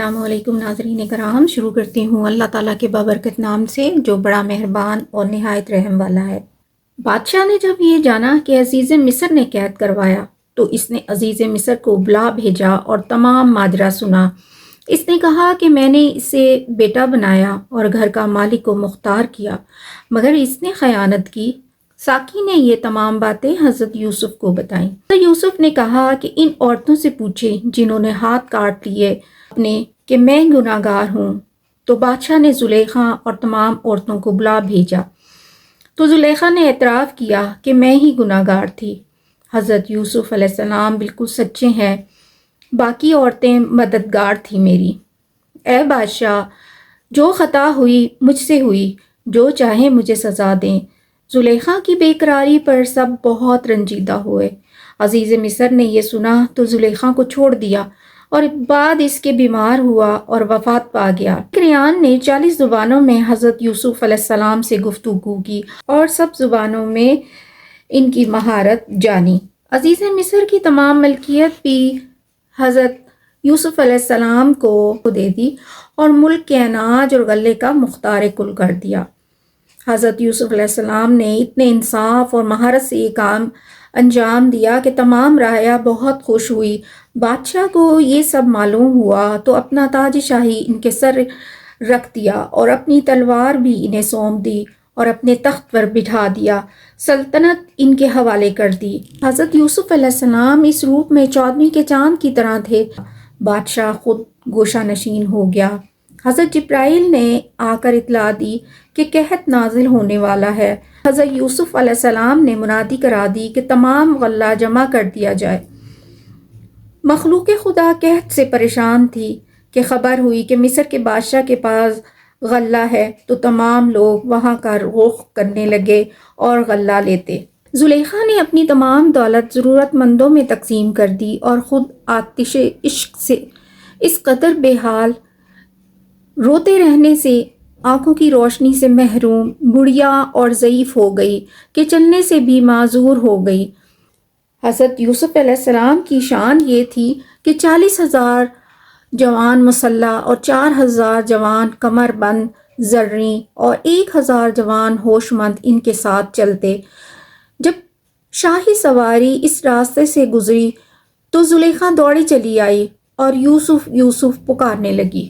السلام علیکم ناظرین کرام، شروع کرتی ہوں اللہ تعالیٰ کے بابرکت نام سے جو بڑا مہربان اور نہایت رحم والا ہے۔ بادشاہ نے جب یہ جانا کہ عزیز مصر نے قید کروایا تو اس نے عزیز مصر کو بلا بھیجا اور تمام ماجرا سنا۔ اس نے کہا کہ میں نے اسے بیٹا بنایا اور گھر کا مالک و مختار کیا، مگر اس نے خیانت کی۔ ساقی نے یہ تمام باتیں حضرت یوسف کو بتائیں۔ حضرت یوسف نے کہا کہ ان عورتوں سے پوچھے جنہوں نے ہاتھ کاٹ لیے اپنے کہ میں گناہ گار ہوں۔ تو بادشاہ نے زلیخا اور تمام عورتوں کو بلا بھیجا تو زلیخا نے اعتراف کیا کہ میں ہی گناہ گار تھی۔ حضرت یوسف علیہ السلام بالکل سچے ہیں، باقی عورتیں مددگار تھیں میری۔ اے بادشاہ، جو خطا ہوئی مجھ سے ہوئی، جو چاہے مجھے سزا دیں۔ زلیخا کی بے قراری پر سب بہت رنجیدہ ہوئے۔ عزیز مصر نے یہ سنا تو زلیخا کو چھوڑ دیا اور بعد اس کے بیمار ہوا اور وفات پا گیا۔ کریان نے 40 زبانوں میں حضرت یوسف علیہ السلام سے گفتگو کی اور سب زبانوں میں ان کی مہارت جانی۔ عزیز مصر کی تمام ملکیت بھی حضرت یوسف علیہ السلام کو دے دی اور ملک کے اناج اور غلے کا مختار کل کر دیا۔ حضرت یوسف علیہ السلام نے اتنے انصاف اور مہارت سے یہ کام انجام دیا کہ تمام رعایا بہت خوش ہوئی۔ بادشاہ کو یہ سب معلوم ہوا تو اپنا تاج شاہی ان کے سر رکھ دیا اور اپنی تلوار بھی انہیں سونپ دی اور اپنے تخت پر بٹھا دیا، سلطنت ان کے حوالے کر دی۔ حضرت یوسف علیہ السلام اس روپ میں 14ویں کے چاند کی طرح تھے۔ بادشاہ خود گوشہ نشین ہو گیا۔ حضرت جبرائیل نے آ کر اطلاع دی کہ قحط نازل ہونے والا ہے۔ حضرت یوسف علیہ السلام نے منادی کرا دی کہ تمام غلہ جمع کر دیا جائے۔ مخلوق خدا قحط سے پریشان تھی کہ خبر ہوئی کہ مصر کے بادشاہ کے پاس غلہ ہے تو تمام لوگ وہاں کا رخ کرنے لگے اور غلہ لیتے۔ زلیخا نے اپنی تمام دولت ضرورت مندوں میں تقسیم کر دی اور خود آتش عشق سے اس قدر بے حال، روتے رہنے سے، آنکھوں کی روشنی سے محروم، بڑھیا اور ضعیف ہو گئی کہ چلنے سے بھی معذور ہو گئی۔ حضرت یوسف علیہ السلام کی شان یہ تھی کہ 40,000 جوان مسلح اور 4,000 جوان کمر بند زرعی اور 1,000 جوان ہوش مند ان کے ساتھ چلتے۔ جب شاہی سواری اس راستے سے گزری تو زلیخا دوڑی چلی آئی اور یوسف یوسف پکارنے لگی۔